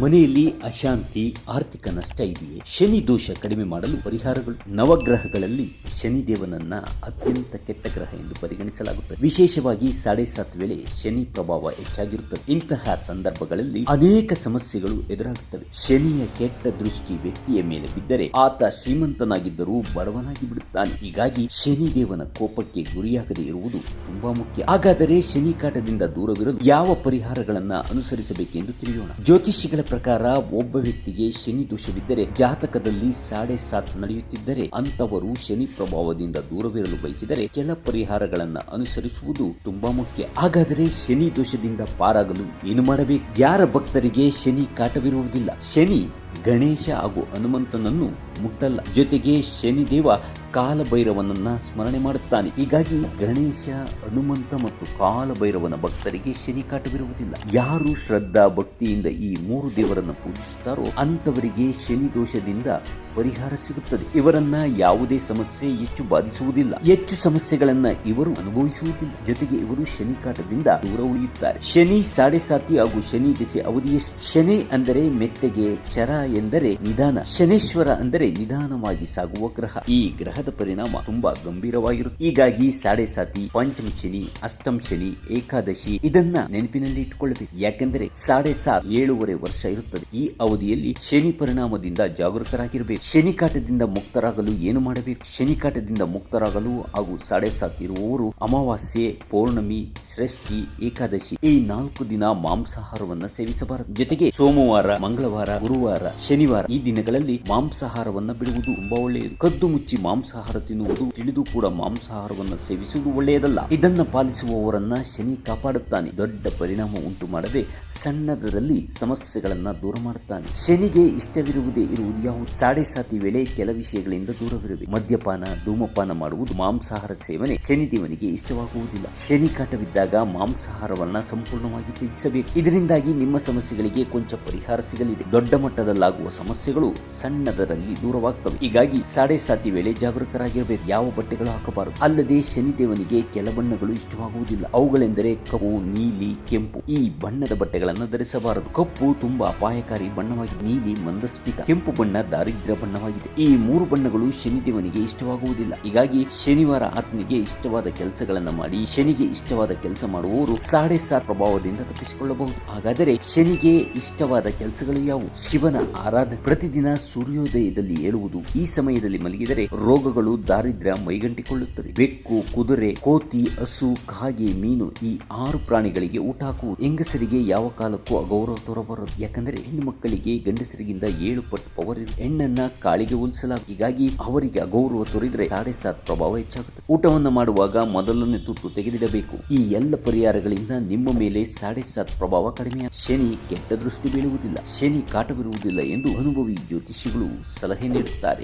ಮನೆಯಲ್ಲಿ ಅಶಾಂತಿ, ಆರ್ಥಿಕ ನಷ್ಟ ಇದೆಯೇ? ಶನಿ ದೋಷ ಕಡಿಮೆ ಮಾಡಲು ಪರಿಹಾರಗಳು. ನವಗ್ರಹಗಳಲ್ಲಿ ಶನಿದೇವನನ್ನ ಅತ್ಯಂತ ಕೆಟ್ಟ ಗ್ರಹ ಎಂದು ಪರಿಗಣಿಸಲಾಗುತ್ತದೆ. ವಿಶೇಷವಾಗಿ 7:30 ವೇಳೆ ಶನಿ ಪ್ರಭಾವ ಹೆಚ್ಚಾಗಿರುತ್ತದೆ. ಇಂತಹ ಸಂದರ್ಭಗಳಲ್ಲಿ ಅನೇಕ ಸಮಸ್ಯೆಗಳು ಎದುರಾಗುತ್ತವೆ. ಶನಿಯ ಕೆಟ್ಟ ದೃಷ್ಟಿ ವ್ಯಕ್ತಿಯ ಮೇಲೆ ಬಿದ್ದರೆ ಆತ ಶ್ರೀಮಂತನಾಗಿದ್ದರೂ ಬಡವನಾಗಿ ಬಿಡುತ್ತಾನೆ. ಹೀಗಾಗಿ ಶನಿದೇವನ ಕೋಪಕ್ಕೆ ಗುರಿಯಾಗದೇ ಇರುವುದು ತುಂಬಾ ಮುಖ್ಯ. ಹಾಗಾದರೆ ಶನಿ ಕಾಟದಿಂದ ದೂರವಿರಲು ಯಾವ ಪರಿಹಾರಗಳನ್ನ ಅನುಸರಿಸಬೇಕೆಂದು ತಿಳಿಯೋಣ. ಜ್ಯೋತಿಷಿಗಳ ಪ್ರಕಾರ ಒಬ್ಬ ವ್ಯಕ್ತಿಗೆ ಶನಿ ದೋಷವಿದ್ದರೆ, ಜಾತಕದಲ್ಲಿ 7:30 ನಡೆಯುತ್ತಿದ್ದರೆ ಅಂತವರು ಶನಿ ಪ್ರಭಾವದಿಂದ ದೂರವಿರಲು ಬಯಸಿದರೆ ಕೆಲ ಪರಿಹಾರಗಳನ್ನ ಅನುಸರಿಸುವುದು ತುಂಬಾ ಮುಖ್ಯ. ಹಾಗಾದರೆ ಶನಿ ದೋಷದಿಂದ ಪಾರಾಗಲು ಏನು ಮಾಡಬೇಕು? ಯಾರ ಭಕ್ತರಿಗೆ ಶನಿ ಕಾಟವಿರುವುದಿಲ್ಲ? ಶನಿ ಗಣೇಶ ಹಾಗೂ ಹನುಮಂತನನ್ನು ಮುಟ್ಟಲ್ಲ. ಜೊತೆಗೆ ಶನಿದೇವ ಕಾಲಭೈರವನನ್ನ ಸ್ಮರಣೆ ಮಾಡುತ್ತಾನೆ. ಹೀಗಾಗಿ ಗಣೇಶ, ಹನುಮಂತ ಮತ್ತು ಕಾಲಭೈರವನ ಭಕ್ತರಿಗೆ ಶನಿ ಕಾಟವಿರುವುದಿಲ್ಲ. ಯಾರು ಶ್ರದ್ಧಾ ಭಕ್ತಿಯಿಂದ ಈ 3 ದೇವರನ್ನು ಪೂಜಿಸುತ್ತಾರೋ ಅಂತವರಿಗೆ ಶನಿ ದೋಷದಿಂದ ಪರಿಹಾರ ಸಿಗುತ್ತದೆ. ಇವರನ್ನ ಯಾವುದೇ ಸಮಸ್ಯೆ ಹೆಚ್ಚು ಬಾಧಿಸುವುದಿಲ್ಲ. ಹೆಚ್ಚು ಸಮಸ್ಯೆಗಳನ್ನ ಇವರು ಅನುಭವಿಸುವುದಿಲ್ಲ. ಜೊತೆಗೆ ಇವರು ಶನಿ ಕಾಟದಿಂದ ದೂರ ಉಳಿಯುತ್ತಾರೆ. ಶನಿ 7:30 ಹಾಗೂ ಶನಿ ದಿಸೆ ಅವಧಿಯಷ್ಟು. ಶನಿ ಅಂದರೆ ಮೆತ್ತಗೆ, ಚರ ಎಂದರೆ ನಿಧಾನ, ಶನೇಶ್ವರ ಅಂದರೆ ನಿಧಾನವಾಗಿ ಸಾಗುವ ಗ್ರಹ. ಈ ಗ್ರಹದ ಪರಿಣಾಮ ತುಂಬಾ ಗಂಭೀರವಾಗಿರುತ್ತೆ. ಹೀಗಾಗಿ 7:30, ಪಂಚಮ ಶನಿ, ಅಷ್ಟಮ ಶನಿ, ಏಕಾದಶಿ ಇದನ್ನ ನೆನಪಿನಲ್ಲಿ ಇಟ್ಟುಕೊಳ್ಳಬೇಕು. ಯಾಕೆಂದರೆ 7:30 7.5 ವರ್ಷ ಇರುತ್ತದೆ. ಈ ಅವಧಿಯಲ್ಲಿ ಶನಿ ಪರಿಣಾಮದಿಂದ ಜಾಗರೂಕರಾಗಿರಬೇಕು. ಶನಿ ಕಾಟದಿಂದ ಮುಕ್ತರಾಗಲು ಏನು ಮಾಡಬೇಕು? ಶನಿ ಕಾಟದಿಂದ ಮುಕ್ತರಾಗಲು ಹಾಗೂ 7:30 ಇರುವವರು ಅಮಾವಾಸ್ಯೆ, ಪೌರ್ಣಮಿ, ಷಷ್ಠಿ, ಏಕಾದಶಿ ಈ 4 ದಿನ ಮಾಂಸಾಹಾರವನ್ನ ಸೇವಿಸಬಾರದು. ಜೊತೆಗೆ ಸೋಮವಾರ, ಮಂಗಳವಾರ, ಗುರುವಾರ, ಶನಿವಾರ ಈ ದಿನಗಳಲ್ಲಿ ಮಾಂಸಾಹಾರವನ್ನ ಬಿಡುವುದು ತುಂಬಾ ಒಳ್ಳೆಯದು. ಕದ್ದು ಮುಚ್ಚಿ ಮಾಂಸಾಹಾರ ತಿನ್ನುವುದು, ತಿಳಿದು ಕೂಡ ಮಾಂಸಾಹಾರವನ್ನ ಸೇವಿಸುವುದು ಒಳ್ಳೆಯದಲ್ಲ. ಇದನ್ನ ಪಾಲಿಸುವವರನ್ನ ಶನಿ ಕಾಪಾಡುತ್ತಾನೆ. ದೊಡ್ಡ ಪರಿಣಾಮ ಉಂಟು ಮಾಡದೆ ಸಣ್ಣದರಲ್ಲಿ ಸಮಸ್ಯೆಗಳನ್ನ ದೂರ ಮಾಡುತ್ತಾನೆ. ಶನಿಗೆ ಇಷ್ಟವಿರುವುದೇ ಇರುವುದು ಯಾವುದು? 7:30 ವೇಳೆ ಕೆಲ ವಿಷಯಗಳಿಂದ ದೂರವಿರಬೇಕು. ಮದ್ಯಪಾನ, ಧೂಮಪಾನ ಮಾಡುವುದು, ಮಾಂಸಾಹಾರ ಸೇವನೆ ಶನಿದೇವನಿಗೆ ಇಷ್ಟವಾಗುವುದಿಲ್ಲ. ಶನಿ ಕಾಟವಿದ್ದಾಗ ಮಾಂಸಾಹಾರವನ್ನ ಸಂಪೂರ್ಣವಾಗಿ ತ್ಯಜಿಸಬೇಕು. ಇದರಿಂದಾಗಿ ನಿಮ್ಮ ಸಮಸ್ಯೆಗಳಿಗೆ ಕೊಂಚ ಪರಿಹಾರ ಸಿಗಲಿದೆ. ದೊಡ್ಡ ಮಟ್ಟದಲ್ಲಾಗುವ ಸಮಸ್ಯೆಗಳು ಸಣ್ಣದರಲ್ಲಿ ದೂರವಾಗ್ತವೆ. ಹೀಗಾಗಿ 7:30 ವೇಳೆ ಜಾಗರೂಕರಾಗಿರಬೇಕು. ಯಾವ ಬಟ್ಟೆಗಳು ಹಾಕಬಾರದು. ಅಲ್ಲದೆ ಶನಿದೇವನಿಗೆ ಕೆಲ ಬಣ್ಣಗಳು ಇಷ್ಟವಾಗುವುದಿಲ್ಲ. ಅವುಗಳೆಂದರೆ ಕಪ್ಪು, ನೀಲಿ, ಕೆಂಪು ಈ ಬಣ್ಣದ ಬಟ್ಟೆಗಳನ್ನು ಧರಿಸಬಾರದು. ಕಪ್ಪು ತುಂಬಾ ಅಪಾಯಕಾರಿ ಬಣ್ಣವಾಗಿದೆ. ನೀಲಿ ಮಂದಸ್ಮಿತ, ಕೆಂಪು ಬಣ್ಣ ದಾರಿದ್ರ್ಯ ಬಣ್ಣವಾಗಿದೆ. ಈ 3 ಬಣ್ಣಗಳು ಶನಿದೇವನಿಗೆ ಇಷ್ಟವಾಗುವುದಿಲ್ಲ. ಹೀಗಾಗಿ ಶನಿವಾರ ಆತನಿಗೆ ಇಷ್ಟವಾದ ಕೆಲಸಗಳನ್ನ ಮಾಡಿ ಶನಿಗೆ ಇಷ್ಟವಾದ ಕೆಲಸ ಮಾಡುವವರು 7:30 ಪ್ರಭಾವದಿಂದ ತಪ್ಪಿಸಿಕೊಳ್ಳಬಹುದು. ಹಾಗಾದರೆ ಶನಿಗೆ ಇಷ್ಟವಾದ ಕೆಲಸಗಳು ಯಾವುವು? ಶಿವನ ಆರಾಧನೆ. ಪ್ರತಿದಿನ ಸೂರ್ಯೋದಯದಲ್ಲಿ ಏಳುವುದು. ಈ ಸಮಯದಲ್ಲಿ ಮಲಗಿದರೆ ರೋಗಗಳು, ದಾರಿದ್ರ್ಯ ಮೈಗಂಟಿಕೊಳ್ಳುತ್ತದೆ. ಬೆಕ್ಕು, ಕುದುರೆ, ಕೋತಿ, ಹಸು, ಕಾಗೆ, ಮೀನು ಈ 6 ಪ್ರಾಣಿಗಳಿಗೆ ಊಟ ಹಾಕುವುದು. ಹೆಂಗಸರಿಗೆ ಯಾವ ಕಾಲಕ್ಕೂ ಅಗೌರವ ತೋರಬಾರದು. ಯಾಕಂದರೆ ಹೆಣ್ಣು ಮಕ್ಕಳಿಗೆ ಗಂಡಸರಿಗಿಂತ 7 ಪಟ್ಟು ಪವರ್ ಇದೆ. ಹೆಣ್ಣನ್ನ ಕಾಳಿಗೆ ಹೋಲಿಸಲಾಗುತ್ತದೆ. ಹೀಗಾಗಿ ಅವರಿಗೆ ಅಗೌರವ ತೋರಿದ್ರೆ 7:30 ಪ್ರಭಾವ ಹೆಚ್ಚಾಗುತ್ತದೆ. ಊಟವನ್ನು ಮಾಡುವಾಗ ಮೊದಲನೇ ತುತ್ತು ತೆಗೆದಿಡಬೇಕು. ಈ ಎಲ್ಲ ಪರಿಹಾರಗಳಿಂದ ನಿಮ್ಮ ಮೇಲೆ 7:30 ಪ್ರಭಾವ ಕಡಿಮೆ. ಶನಿ ಕೆಟ್ಟ ದೃಷ್ಟಿ ಬೀಳುವುದಿಲ್ಲ, ಶನಿ ಕಾಟವಿರುವುದಿಲ್ಲ ಎಂದು ಅನುಭವಿ ಜ್ಯೋತಿಷಿಗಳು ಸಲಹೆ ನೀಡುತ್ತಾರೆ.